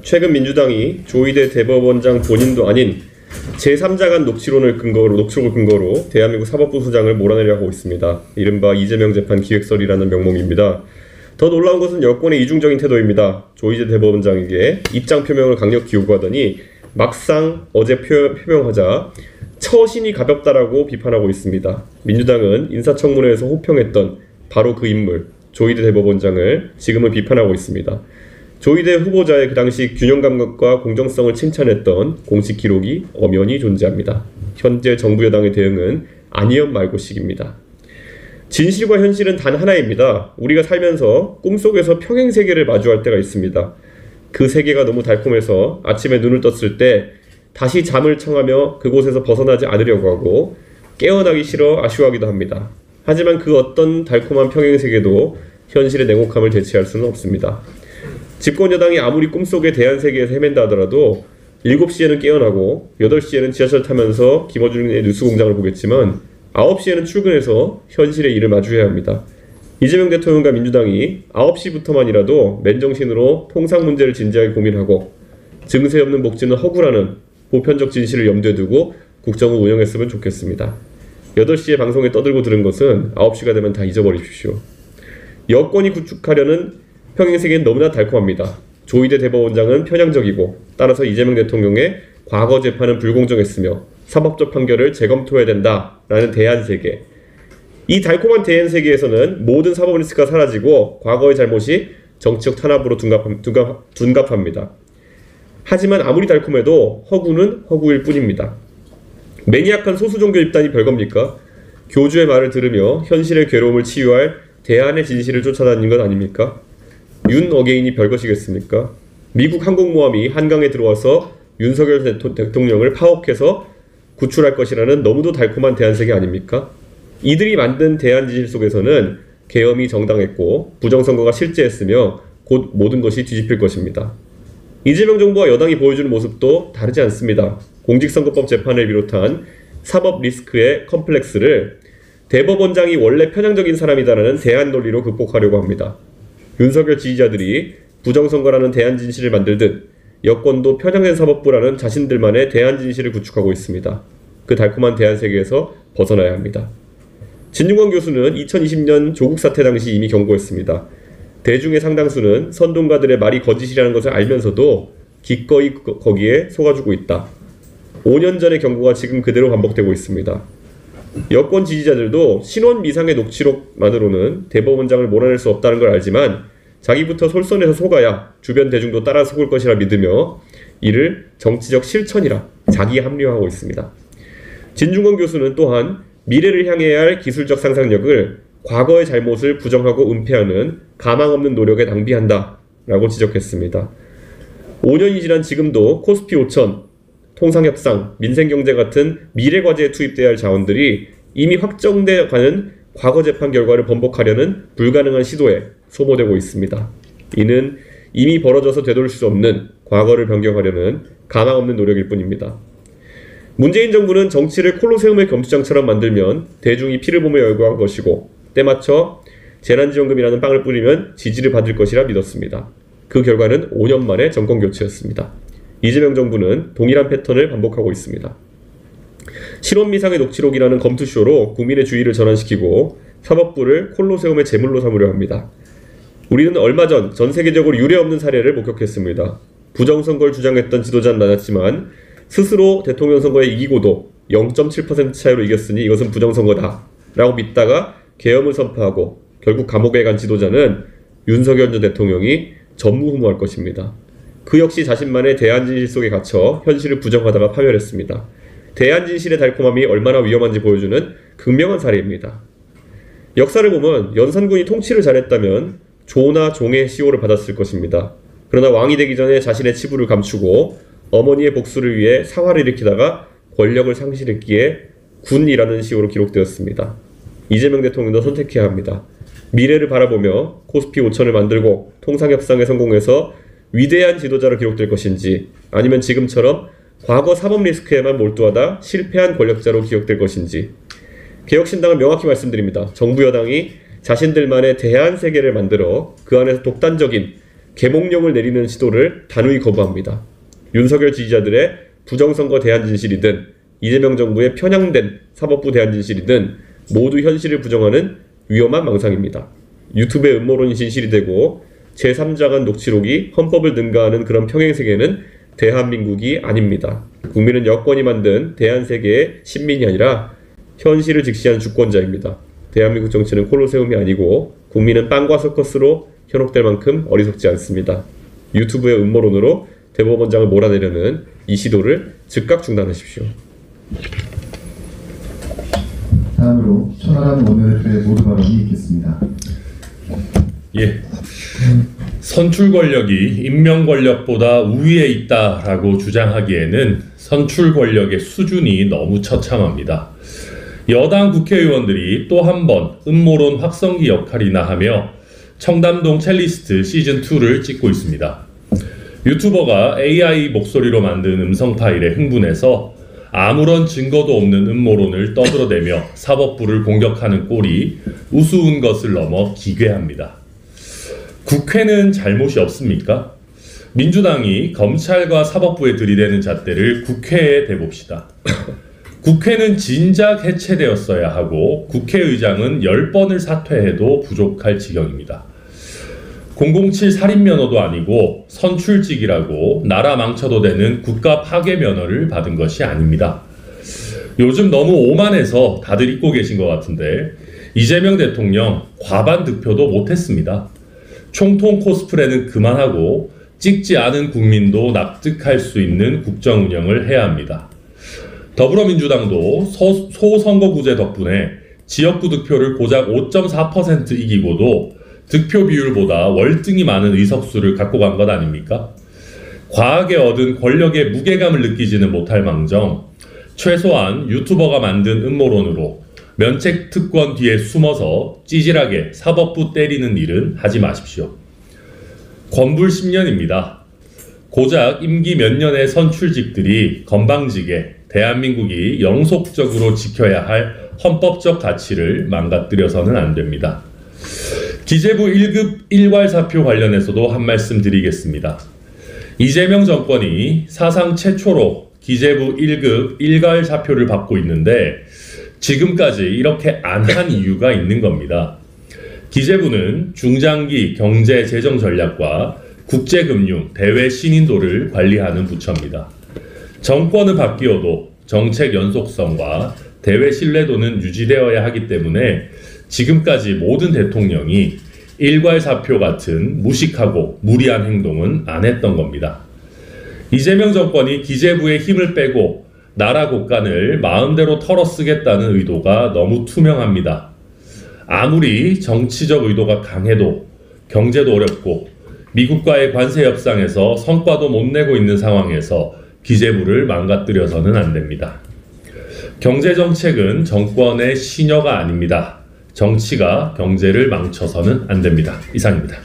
최근 민주당이 조희대 대법원장 본인도 아닌 제3자 간 녹취록을 근거로 대한민국 사법부 수장을 몰아내려 하고 있습니다. 이른바 이재명 재판 기획설이라는 명목입니다. 더 놀라운 것은 여권의 이중적인 태도입니다. 조희대 대법원장에게 입장 표명을 강력히 요구하더니 막상 어제 표명하자 처신이 가볍다라고 비판하고 있습니다. 민주당은 인사청문회에서 호평했던 바로 그 인물 조희대 대법원장을 지금은 비판하고 있습니다. 조희대 후보자의 그 당시 균형감각과 공정성을 칭찬했던 공식 기록이 엄연히 존재합니다. 현재 정부 여당의 대응은 아니면 말고식입니다. 진실과 현실은 단 하나입니다. 우리가 살면서 꿈속에서 평행세계를 마주할 때가 있습니다. 그 세계가 너무 달콤해서 아침에 눈을 떴을 때 다시 잠을 청하며 그곳에서 벗어나지 않으려고 하고 깨어나기 싫어 아쉬워하기도 합니다. 하지만 그 어떤 달콤한 평행세계도 현실의 냉혹함을 대체할 수는 없습니다. 집권 여당이 아무리 꿈속의 대한세계에서 헤맨다 하더라도 7시에는 깨어나고 8시에는 지하철 타면서 김어준의 뉴스공장을 보겠지만 9시에는 출근해서 현실의 일을 마주해야 합니다. 이재명 대통령과 민주당이 9시부터만이라도 맨정신으로 통상 문제를 진지하게 고민하고 증세 없는 복지는 허구라는 보편적 진실을 염두에 두고 국정을 운영했으면 좋겠습니다. 8시에 방송에 떠들고 들은 것은 9시가 되면 다 잊어버리십시오. 여권이 구축하려는 평행세계는 너무나 달콤합니다. 조희대 대법원장은 편향적이고 따라서 이재명 대통령의 과거 재판은 불공정했으며 사법적 판결을 재검토해야 된다라는 대안세계. 이 달콤한 대안세계에서는 모든 사법 리스크가 사라지고 과거의 잘못이 정치적 탄압으로 둔갑합니다. 하지만 아무리 달콤해도 허구는 허구일 뿐입니다. 매니악한 소수종교 집단이 별겁니까? 교주의 말을 들으며 현실의 괴로움을 치유할 대안의 진실을 쫓아다니는 것 아닙니까? 윤 어게인이 별것이겠습니까? 미국 항공모함이 한강에 들어와서 윤석열 대통령을 파혹해서 구출할 것이라는 너무도 달콤한 대안세계 아닙니까? 이들이 만든 대안진실 속에서는 계엄이 정당했고 부정선거가 실제했으며 곧 모든 것이 뒤집힐 것입니다. 이재명 정부와 여당이 보여주는 모습도 다르지 않습니다. 공직선거법 재판을 비롯한 사법 리스크의 컴플렉스를 대법원장이 원래 편향적인 사람이다라는 대안 논리로 극복하려고 합니다. 윤석열 지지자들이 부정선거라는 대안진실을 만들듯 여권도 편향된 사법부라는 자신들만의 대안진실을 구축하고 있습니다. 그 달콤한 대안세계에서 벗어나야 합니다. 진중권 교수는 2020년 조국 사태 당시 이미 경고했습니다. 대중의 상당수는 선동가들의 말이 거짓이라는 것을 알면서도 기꺼이 거기에 속아주고 있다. 5년 전의 경고가 지금 그대로 반복되고 있습니다. 여권 지지자들도 신원 미상의 녹취록만으로는 대법원장을 몰아낼 수 없다는 걸 알지만 자기부터 솔선해서 속아야 주변 대중도 따라 속을 것이라 믿으며 이를 정치적 실천이라 자기 합리화하고 있습니다. 진중권 교수는 또한 미래를 향해야 할 기술적 상상력을 과거의 잘못을 부정하고 은폐하는 가망 없는 노력에 낭비한다 라고 지적했습니다. 5년이 지난 지금도 코스피 5천, 통상협상, 민생경제 같은 미래과제에 투입돼야 할 자원들이 이미 확정돼 가는 과거 재판 결과를 번복하려는 불가능한 시도에 소모되고 있습니다. 이는 이미 벌어져서 되돌릴 수 없는 과거를 변경하려는 가망 없는 노력일 뿐입니다. 문재인 정부는 정치를 콜로세움의 겸수장처럼 만들면 대중이 피를 보며 열광한 것이고 때맞춰 재난지원금이라는 빵을 뿌리면 지지를 받을 것이라 믿었습니다. 그 결과는 5년 만에 정권교체였습니다. 이재명 정부는 동일한 패턴을 반복하고 있습니다. 실온미상의 녹취록이라는 검투쇼로 국민의 주의를 전환시키고 사법부를 콜로세움의 제물로 삼으려 합니다. 우리는 얼마 전 세계적으로 유례없는 사례를 목격했습니다. 부정선거를 주장했던 지도자는 많았지만 스스로 대통령 선거에 이기고도 0.7% 차이로 이겼으니 이것은 부정선거다 라고 믿다가 계엄을 선포하고 결국 감옥에 간 지도자는 윤석열 전 대통령이 전무후무할 것입니다. 그 역시 자신만의 대안진실 속에 갇혀 현실을 부정하다가 파멸했습니다. 대안진실의 달콤함이 얼마나 위험한지 보여주는 극명한 사례입니다. 역사를 보면 연산군이 통치를 잘했다면 조나 종의 시호를 받았을 것입니다. 그러나 왕이 되기 전에 자신의 치부를 감추고 어머니의 복수를 위해 사화를 일으키다가 권력을 상실했기에 군이라는 시호로 기록되었습니다. 이재명 대통령도 선택해야 합니다. 미래를 바라보며 코스피 5천을 만들고 통상협상에 성공해서 위대한 지도자로 기록될 것인지 아니면 지금처럼 과거 사법 리스크에만 몰두하다 실패한 권력자로 기억될 것인지 개혁신당은 명확히 말씀드립니다. 정부 여당이 자신들만의 대안 세계를 만들어 그 안에서 독단적인 계몽령을 내리는 시도를 단호히 거부합니다. 윤석열 지지자들의 부정선거 대안진실이든 이재명 정부의 편향된 사법부 대안진실이든 모두 현실을 부정하는 위험한 망상입니다. 유튜브의 음모론이 진실이 되고 제3자 간 녹취록이 헌법을 능가하는 그런 평행세계는 대한민국이 아닙니다. 국민은 여권이 만든 대한세계의 신민이 아니라 현실을 직시한 주권자입니다. 대한민국 정치는 콜로세움이 아니고 국민은 빵과 서커스로 현혹될 만큼 어리석지 않습니다. 유튜브의 음모론으로 대법원장을 몰아내려는 이 시도를 즉각 중단하십시오. 다음으로 천하람 원내대표의 모두 발언이 있겠습니다. 예, 선출 권력이 임명 권력보다 우위에 있다라고 주장하기에는 선출 권력의 수준이 너무 처참합니다. 여당 국회의원들이 또 한 번 음모론 확성기 역할이나 하며 청담동 첼리스트 시즌2를 찍고 있습니다. 유튜버가 AI 목소리로 만든 음성 파일에 흥분해서 아무런 증거도 없는 음모론을 떠들어대며 사법부를 공격하는 꼴이 우스운 것을 넘어 기괴합니다. 국회는 잘못이 없습니까? 민주당이 검찰과 사법부에 들이대는 잣대를 국회에 대봅시다. 국회는 진작 해체되었어야 하고 국회의장은 10번을 사퇴해도 부족할 지경입니다. 007 살인면허도 아니고 선출직이라고 나라 망쳐도 되는 국가 파괴 면허를 받은 것이 아닙니다. 요즘 너무 오만해서 다들 잊고 계신 것 같은데 이재명 대통령 과반 득표도 못했습니다. 총통 코스프레는 그만하고 찍지 않은 국민도 납득할 수 있는 국정 운영을 해야 합니다. 더불어민주당도 소선거구제 덕분에 지역구 득표를 고작 5.4% 이기고도 득표 비율보다 월등히 많은 의석수를 갖고 간 것 아닙니까? 과하게 얻은 권력의 무게감을 느끼지는 못할 망정 최소한 유튜버가 만든 음모론으로 면책 특권 뒤에 숨어서 찌질하게 사법부 때리는 일은 하지 마십시오. 권불 10년입니다. 고작 임기 몇 년의 선출직들이 건방지게 대한민국이 영속적으로 지켜야 할 헌법적 가치를 망가뜨려서는 안 됩니다. 기재부 1급 일괄사표 관련해서도 한 말씀 드리겠습니다. 이재명 정권이 사상 최초로 기재부 1급 일괄사표를 받고 있는데 지금까지 이렇게 안 한 이유가 있는 겁니다. 기재부는 중장기 경제 재정 전략과 국제금융, 대외 신인도를 관리하는 부처입니다. 정권은 바뀌어도 정책 연속성과 대외 신뢰도는 유지되어야 하기 때문에 지금까지 모든 대통령이 일괄사표 같은 무식하고 무리한 행동은 안 했던 겁니다. 이재명 정권이 기재부의 힘을 빼고 나라 곳간을 마음대로 털어쓰겠다는 의도가 너무 투명합니다. 아무리 정치적 의도가 강해도 경제도 어렵고 미국과의 관세 협상에서 성과도 못 내고 있는 상황에서 기재부를 망가뜨려서는 안 됩니다. 경제정책은 정권의 시녀가 아닙니다. 정치가 경제를 망쳐서는 안 됩니다. 이상입니다.